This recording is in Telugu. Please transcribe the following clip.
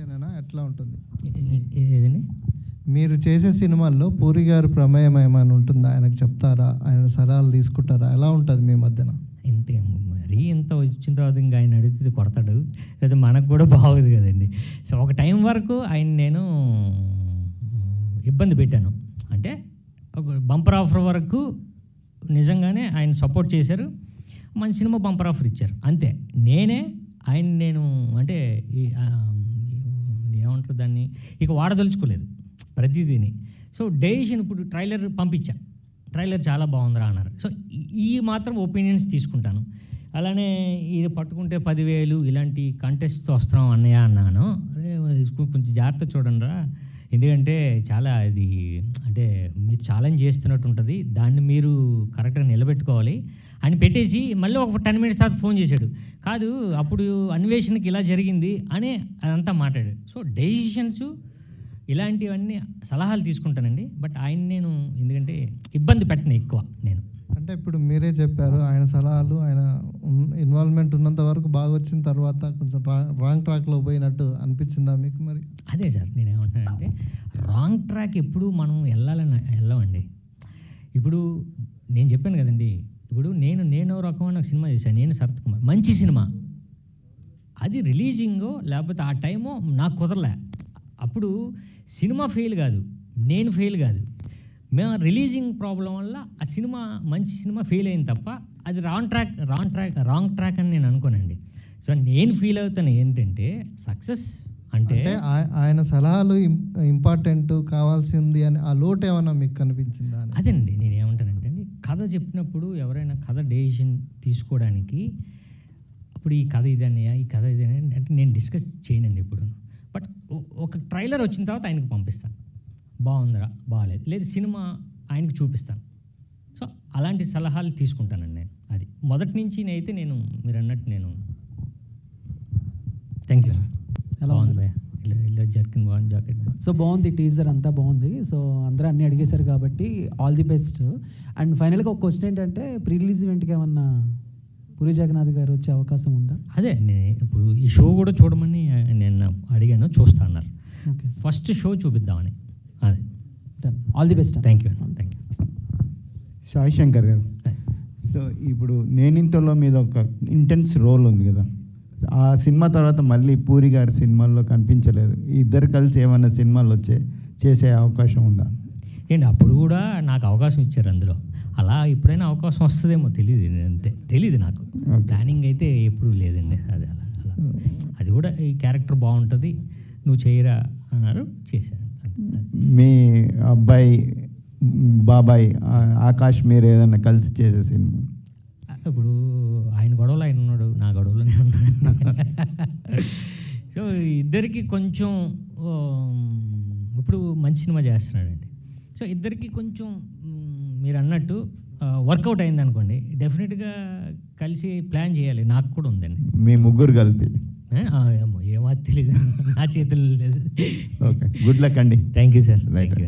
ఓకేనా? ఎట్లా ఉంటుంది? ఏదండి? మీరు చేసే సినిమాల్లో పూరి గారి ప్రమేయం ఏమైనా ఉంటుందా? ఆయనకు చెప్తారా? ఆయన సలహాలు తీసుకుంటారా? ఎలా ఉంటుంది మీ మధ్యన? ఇంతే మరీ ఇంత వచ్చిన తర్వాత ఇంకా ఆయన అడిగితే కొడతాడు, లేదా మనకు కూడా బాగోదు కదండి. సో ఒక టైం వరకు ఆయన నేను ఇబ్బంది పెట్టాను. అంటే ఒక బంపర్ ఆఫర్ వరకు నిజంగానే ఆయన సపోర్ట్ చేశారు, మంచి సినిమా బంపర్ ఆఫర్ ఇచ్చారు, అంతే. నేను అంటే ఏమంటారు దాన్ని, ఇక వాడదలుచుకోలేదు ప్రతిదీని. సో డెసిషన్ ఇప్పుడు ట్రైలర్ పంపించా, ట్రైలర్ చాలా బాగుందిరా అన్నారు. సో ఈ మాత్రం ఒపీనియన్స్ తీసుకుంటాను. అలానే ఇది పట్టుకుంటే 10,000 ఇలాంటి కంటెస్ట్తో వస్తున్నాం అన్నయ్య అన్నాను. కొంచెం జాగ్రత్త చూడండి రా, ఎందుకంటే చాలా ఇది అంటే మీరు ఛాలెంజ్ చేస్తున్నట్టు ఉంటుంది, దాన్ని మీరు కరెక్ట్గా నిలబెట్టుకోవాలి అని పెట్టేసి మళ్ళీ ఒక 10 minutes తర్వాత ఫోన్ చేశాడు. కాదు అప్పుడు అన్వేషణకి ఇలా జరిగింది అని అదంతా మాట్లాడాడు. సో డెసిషన్స్ ఇలాంటివన్నీ సలహాలు తీసుకుంటానండి, బట్ ఆయన నేను ఎందుకంటే ఇబ్బంది పెట్టను ఎక్కువ నేను. అంటే ఇప్పుడు మీరే చెప్పారు ఆయన సలహాలు, ఆయన ఇన్వాల్వ్మెంట్ ఉన్నంత వరకు బాగా వచ్చిన తర్వాత కొంచెం రాంగ్ ట్రాక్లో పోయినట్టు అనిపించిందా మీకు? మరి అదే సార్ నేనేమంటున్నానంటే, రాంగ్ ట్రాక్ ఎప్పుడు మనం వెళ్ళమండి. ఇప్పుడు నేను చెప్పాను కదండి, ఇప్పుడు నేను రకమైన సినిమా చేశాను, నేను శరత్ కుమార్, మంచి సినిమా, అది రిలీజింగో లేకపోతే ఆ టైమో నాకు కుదరలే. అప్పుడు సినిమా ఫెయిల్ కాదు, నేను ఫెయిల్ కాదు, మేము రిలీజింగ్ ప్రాబ్లం వల్ల ఆ సినిమా మంచి సినిమా ఫెయిల్ అయింది తప్ప అది రాంగ్ ట్రాక్ అని నేను అనుకోనండి. సో నేను ఫీల్ అవుతాను ఏంటంటే సక్సెస్ అంటే ఆయన సలహాలు ఇంపార్టెంట్ కావాల్సింది అని ఆ లోటు ఏమన్నా మీకు కనిపించిందా? అదేనండి నేను ఏమంటానంటే అండి, కథ చెప్పినప్పుడు ఎవరైనా కథ డెసిషన్ తీసుకోవడానికి ఇప్పుడు ఈ కథ ఇదన్నయ్యా, ఈ కథ ఇదనే అంటే నేను డిస్కస్ చేయనండి ఎప్పుడు. బట్ ఒక ట్రైలర్ వచ్చిన తర్వాత ఆయనకు పంపిస్తాను, బాగుందిరా బాగాలేదు, లేదు సినిమా ఆయనకు చూపిస్తాను. సో అలాంటి సలహాలు తీసుకుంటానండి నేను. అది మొదటి నుంచి అయితే నేను మీరు అన్నట్టు నేను థ్యాంక్ యూ. ఎలా బాగుంది భయ్యా, ఇలా జర్కిన్ బాగుంది, జాకెట్ బాగుంది. సో బాగుంది, టీజర్ అంతా బాగుంది. సో అందరూ అన్నీ అడిగేశారు కాబట్టి ఆల్ ది బెస్ట్. అండ్ ఫైనల్గా ఒక క్వశ్చన్ ఏంటంటే, ప్రీ రిలీజ్ ఈవెంట్కి ఏమన్నా పూరి జగన్నాథ్ గారు వచ్చే అవకాశం ఉందా? అదే నేను ఇప్పుడు ఈ షో కూడా చూడమని నేను అడిగాను, చూస్తా అన్నారు. ఓకే, ఫస్ట్ షో చూపిద్దామని. అదే done. All the best. Thank you. Sai Shankar గారు, సో ఇప్పుడు నేనింతలో మీద ఒక ఇంటెన్స్ రోల్ ఉంది కదా, ఆ సినిమా తర్వాత మళ్ళీ పూరి గారి సినిమాల్లో కనిపించలేదు. ఇద్దరు కలిసి ఏమైనా సినిమాలు చేసే అవకాశం ఉందా? ఏంటి అప్పుడు కూడా నాకు అవకాశం ఇచ్చారు అందులో, అలా ఎప్పుడైనా అవకాశం వస్తుందేమో తెలియదు, అంతే తెలియదు నాకు. ప్లానింగ్ అయితే ఎప్పుడూ లేదండి. అది అలా అది కూడా ఈ క్యారెక్టర్ బాగుంటుంది నువ్వు చేయరా అన్నారు, చేశాను. మీ అబ్బాయి బాబాయ్ ఆకాష్ మీరు ఏదైనా కలిసి చేసే సినిమా? ఇప్పుడు ఆయన గొడవలో ఆయన ఉన్నాడు, నా గొడవలోనే ఉన్నాడు. సో ఇద్దరికి కొంచెం ఇప్పుడు మంచి సినిమా చేస్తున్నాడండి. సో ఇద్దరికి కొంచెం మీరు అన్నట్టు వర్కౌట్ అయింది అనుకోండి, డెఫినెట్గా కలిసి ప్లాన్ చేయాలి. నాకు కూడా ఉందండి. మీ ముగ్గురు కలిపి? ఏమో తెలీదు, నా చేతుల్లో లేదు. ఓకే, గుడ్ లక్ అండి. Thank you sir. Thank you.